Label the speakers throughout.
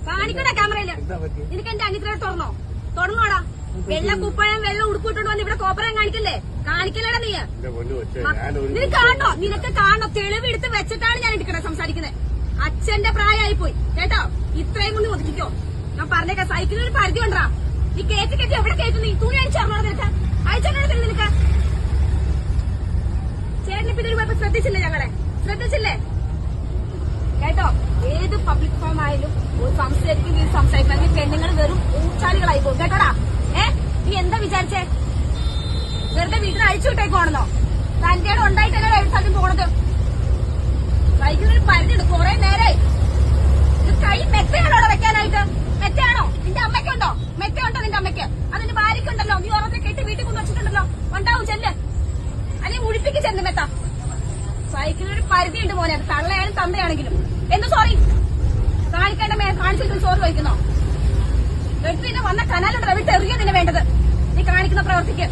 Speaker 1: കാണിക്കണ ക്യാമറയില്. നിനക്ക് എന്റെ അനിയത്തിനെ തുറന്നോടാ. വെള്ള കുപ്പായം വെള്ളം ഉടുപ്പിട്ടോണ്ട് വന്ന് ഇവിടെ കോപ്പറം കാണിക്കല്ലേ? കാണിക്കല്ലേടാ നീ? നിനക്ക് കാണണോ? നിനക്ക് കാണണോ? തെളിവെടുത്ത് വെച്ചിട്ടാണ് ഞാൻ എടുക്കണേ സംസാരിക്കുന്നത്. അച്ഛന്റെ പ്രായമായി പോയി കേട്ടോ. ഇത്രയും കൊണ്ട് ഒതുക്കിക്കോ. ഞാൻ പറഞ്ഞേക്കാം, സൈക്കിളിന് ഒരു പരിധി കൊണ്ടാ. നീ കയറ്റി എവിടെ കയറ്റും? നീ തുണി അയച്ചറിഞ്ഞോ നിനക്ക്? അയച്ചറിഞ്ഞോ നിനക്ക്? ചേട്ടനിപ്പോ ഇതൊരു പോയപ്പോ ശ്രദ്ധിച്ചില്ലേ? ശ്രദ്ധിച്ചില്ലേ കേട്ടോ? ഏത് പബ്ലിക് ഫോം ആയാലും ഒരു സംസാരിക്കണമെങ്കിൽ പെണ്ണുങ്ങൾ വെറും ഊച്ചാലികളായി പോകും കേട്ടോടാ. നീ എന്താ വിചാരിച്ചേ? വെറുതെ വീട്ടിൽ അഴിച്ചു വിട്ടേക്കുവാണെന്നോ? തന്റെ ഉണ്ടായിട്ടല്ലേ സ്ഥലം പോണത്? സൈക്കിളിന് പരിധിയുണ്ട്. കുറെ നേരായി. കൈ മെത്തയാണോ വെക്കാനായിട്ട്? മെത്തയാണോ? നിന്റെ അമ്മയ്ക്കുണ്ടോ? മെത്തയുണ്ടോ നിന്റെ അമ്മയ്ക്ക്? അതിന്റെ ഭാര്യയ്ക്കുണ്ടല്ലോ. നീ ഓരോരുത്തരെ കെട്ടി വീട്ടിൽ കൊണ്ടു വെച്ചിട്ടുണ്ടല്ലോ. ഉണ്ടാവും ചെല്ല്. അല്ലെങ്കിൽ ഉഴിപ്പിക്ക് ചെന്ന് മെത്ത. സൈക്കിളിനൊരു പരിധിയുണ്ട് മോനെ. അത് തള്ളയായാലും തന്തയാണെങ്കിലും. എന്ത് സോറി കാണിക്കേണ്ട കാണിച്ചിട്ട് സോറി ചോദിക്കുന്നോ? വെട്ടിന് വന്ന കനാലുണ്ടോ? വിട്ട് എറിയോ നിന്നെ വേണ്ടത്? നീ കാണിക്കുന്ന പ്രവർത്തിക്ക്.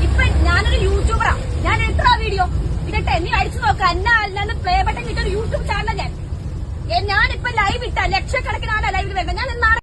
Speaker 1: ഇപ്പൊ ഞാനൊരു യൂട്യൂബറാ. ഞാൻ ഇട്ടാ വീഡിയോ ഇടട്ടെ? നീ അടിച്ചു നോക്ക. അല്ലാന്ന് പ്ലേ ബട്ടൺ കിട്ടിയ ഒരു യൂട്യൂബ് ചാനൽ ഞാനിപ്പോ ലൈവ് ഇട്ട ലക്ഷക്കണക്കിനാണ് ലൈവിൽ വരുന്നത്. ഞാൻ